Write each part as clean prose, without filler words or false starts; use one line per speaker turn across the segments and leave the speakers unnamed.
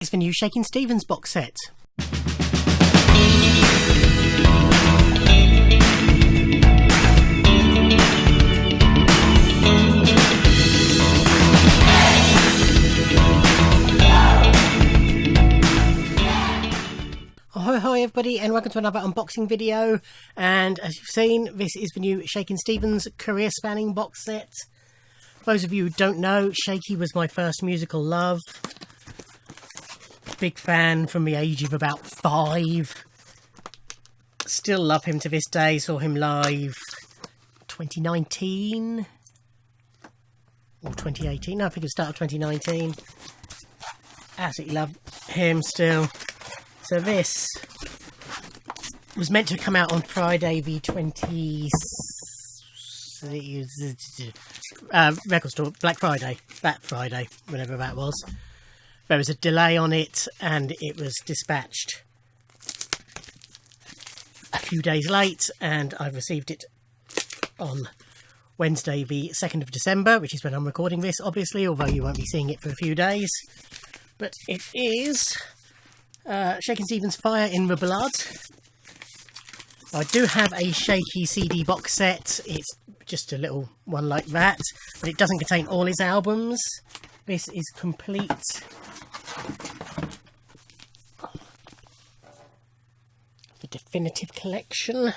It's the new Shakin' Stevens box set. Hi everybody, and welcome to another unboxing video. And as you've seen, this is the new Shakin' Stevens career spanning box set. For those of you who don't know, Shaky was my first musical love. Big fan from the age of about 5. Still love him to this day. Saw him live 2019 or 2018. No, I think it was start of 2019. Absolutely love him still. So this was meant to come out on Friday the 20th. Record store, Black Friday, whenever that was. There was a delay on it and it was dispatched a few days late, and I've received it on Wednesday the 2nd of December, which is when I'm recording this, obviously, although you won't be seeing it for a few days. But it is Shakin' Stevens' Fire in the Blood. I do have a Shaky CD box set. It's just a little one like that, but it doesn't contain all his albums. This is complete. The definitive collection.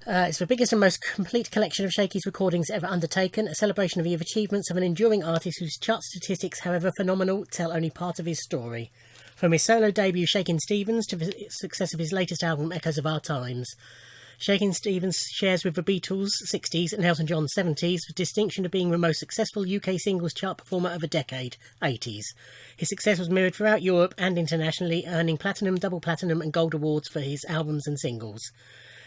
It's the biggest and most complete collection of Shaky's recordings ever undertaken, a celebration of the achievements of an enduring artist whose chart statistics, however phenomenal, tell only part of his story. From his solo debut Shakin' Stevens to the success of his latest album Echoes of Our Times, Shakin' Stevens shares with the Beatles 60s and Elton John 70s the distinction of being the most successful UK singles chart performer of a decade, 80s. His success was mirrored throughout Europe and internationally, earning platinum, double platinum and gold awards for his albums and singles.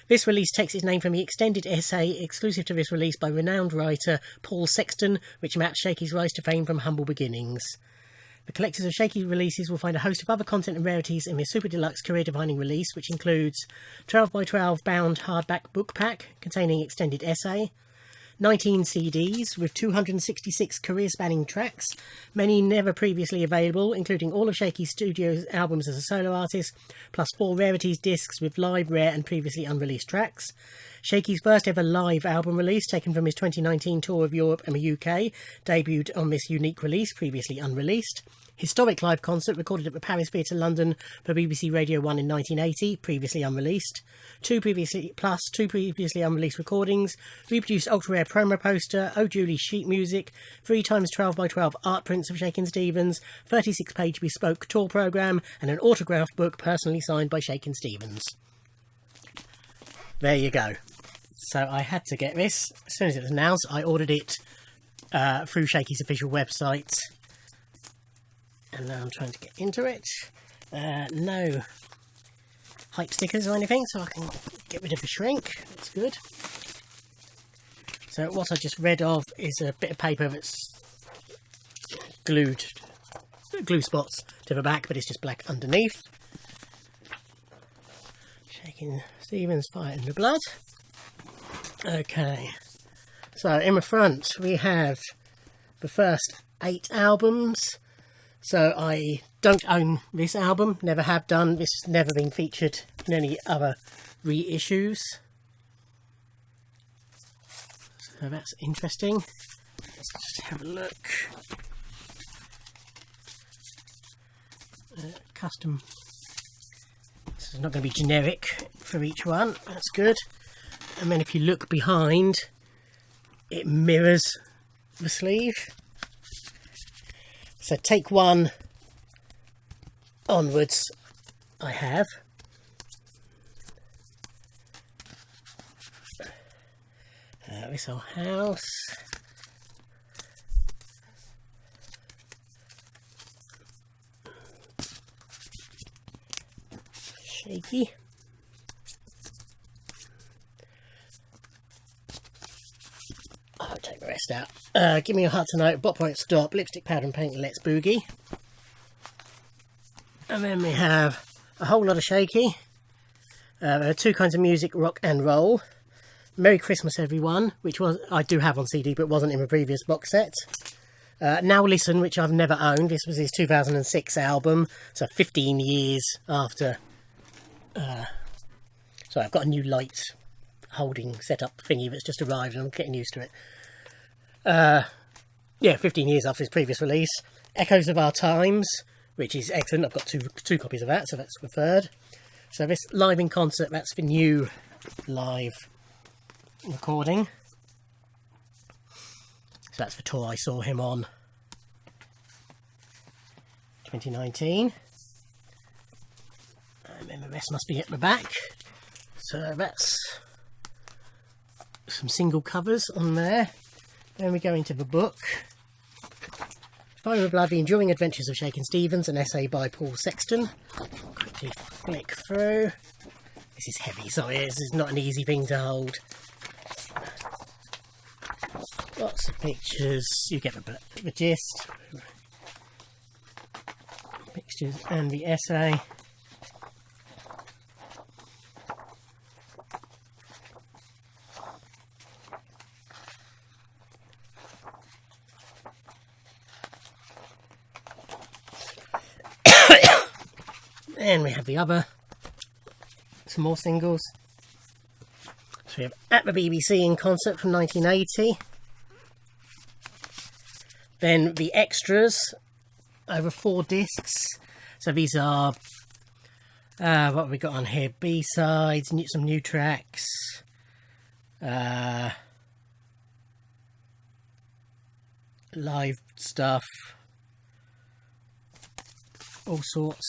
This release takes its name from the extended essay exclusive to this release by renowned writer Paul Sexton, which maps Shaky's rise to fame from humble beginnings. The collectors of Shaky releases will find a host of other content and rarities in their super deluxe career-defining release, which includes 12x12 bound hardback book pack containing extended essay, 19 CDs with 266 career-spanning tracks, many never previously available, including all of Shaky's studio albums as a solo artist, plus 4 rarities discs with live, rare and previously unreleased tracks, Shaky's first ever live album release taken from his 2019 tour of Europe and the UK, debuted on this unique release, previously unreleased. Historic live concert recorded at the Paris Theatre London for BBC Radio 1 in 1980, previously unreleased. Two previously unreleased recordings, reproduced ultra-rare promo poster, Oh Julie sheet music, 3x12x12 art prints of Shakin' Stevens, 36-page bespoke tour programme, and an autograph book personally signed by Shakin' Stevens. There you go. So I had to get this. As soon as it was announced, I ordered it through Shaky's official website. And now I'm trying to get into it. No hype stickers or anything, so I can get rid of the shrink. That's good. So what I just read of is a bit of paper that's glue spots to the back, but it's just black underneath. Shakin' Stevens' Fire in the Blood. Okay. So in the front we have the first 8 albums. So I don't own this album, never have done. This has never been featured in any other reissues. So that's interesting. Let's just have a look. Custom. This is not going to be generic for each one. That's good. And then if you look behind, it mirrors the sleeve. So take 1 onwards I have. This old house. Shaky. I'll take the rest out. Give me a heart tonight, bot point stop, lipstick, powder and paint, let's boogie. And then we have a whole lot of Shaky. There are 2 kinds of music, rock and roll. Merry Christmas Everyone, which was I do have on CD but wasn't in the previous box set. Now Listen, which I've never owned. This was his 2006 album, so 15 years after. So I've got a new light holding setup thingy that's just arrived and I'm getting used to it. Yeah, 15 years after his previous release. Echoes of Our Times, which is excellent. I've got two copies of that, so that's the third. So this live in concert, that's the new live recording. So that's the tour I saw him on, 2019. And then the rest must be at the back. So that's some single covers on there. Then we go into the book. Fire of Blood, The Enduring Adventures of Shakin Stevens, an essay by Paul Sexton. Quickly flick through. This is heavy, sorry, this is not an easy thing to hold. Lots of pictures, you get the gist. Pictures and the essay. And we have the other, some more singles. So we have At the BBC in Concert from 1980. Then the extras, over 4 discs. So these are, what have we got on here? B-sides, some new tracks. Live stuff. All sorts.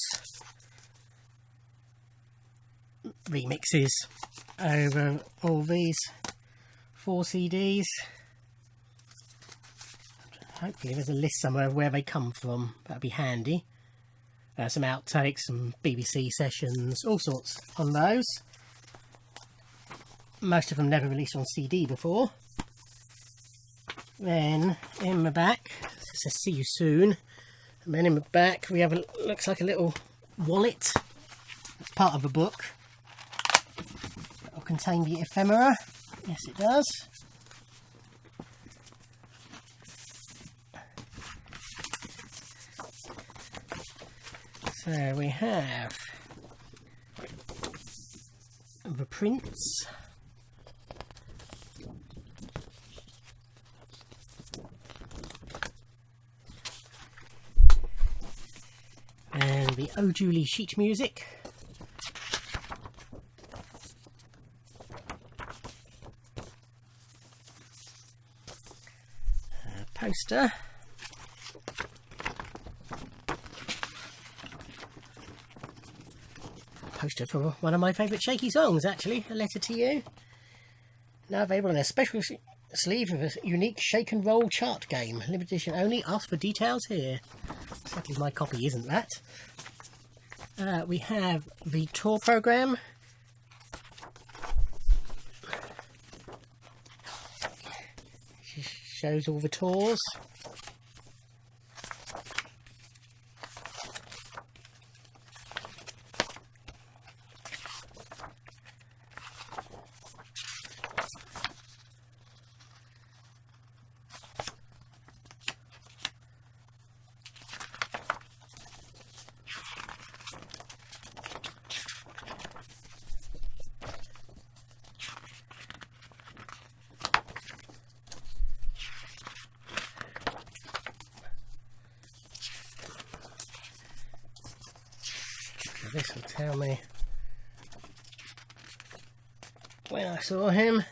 Remixes over all these 4 CDs. Hopefully there's a list somewhere of where they come from. That'd be handy. Some outtakes, some BBC sessions, all sorts on those. Most of them never released on CD before. Then in the back, it says "See you soon." And then in the back we have looks like a little wallet, part of the book. That'll contain the ephemera. Yes, it does. So we have the prints. And the Oh Julie sheet music. Poster. Poster for one of my favourite Shaky songs, actually, A Letter to You. Now available in a special sleeve of a unique shake and roll chart game. Limited edition only. Ask for details here. Sadly, my copy isn't that. We have the tour programme. Shows all the tours. This will tell me when I saw him,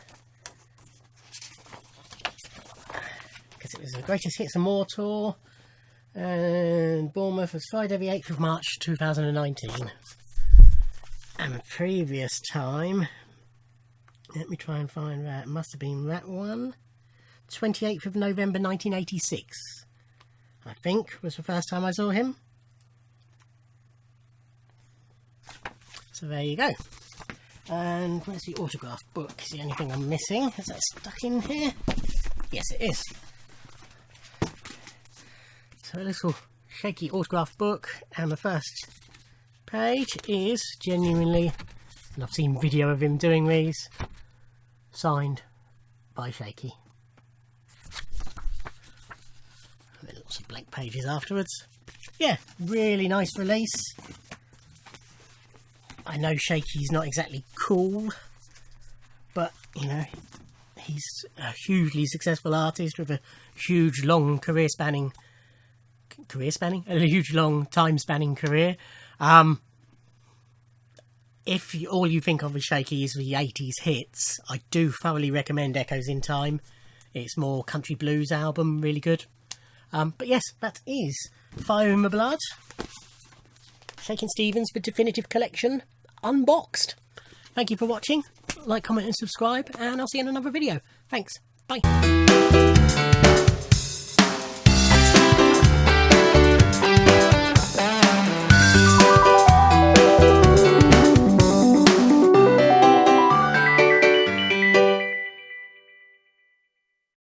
because it was the Greatest Hits and More tour, and Bournemouth was Friday the 8th of March 2019. And the previous time, let me try and find that, must have been that one, 28th of November 1986, I think was the first time I saw him. So there you go. And where's the autograph book? Is there anything I'm missing? Is that stuck in here? Yes, it is. So a little shaky autograph book, and the first page is genuinely, and I've seen video of him doing these, signed by Shaky. And then Lots of blank pages afterwards. Yeah, really nice release. I know Shaky's not exactly cool, but you know, he's a hugely successful artist with a huge long a huge long time spanning career. If all you think of with Shaky is the 80s hits, I do thoroughly recommend Echoes in Time. It's more country blues album, really good. But yes, that is Fire in the Blood, Shakin' Stevens, the definitive collection, unboxed. Thank you for watching. Like, comment and subscribe, and I'll see you in another video. Thanks. Bye.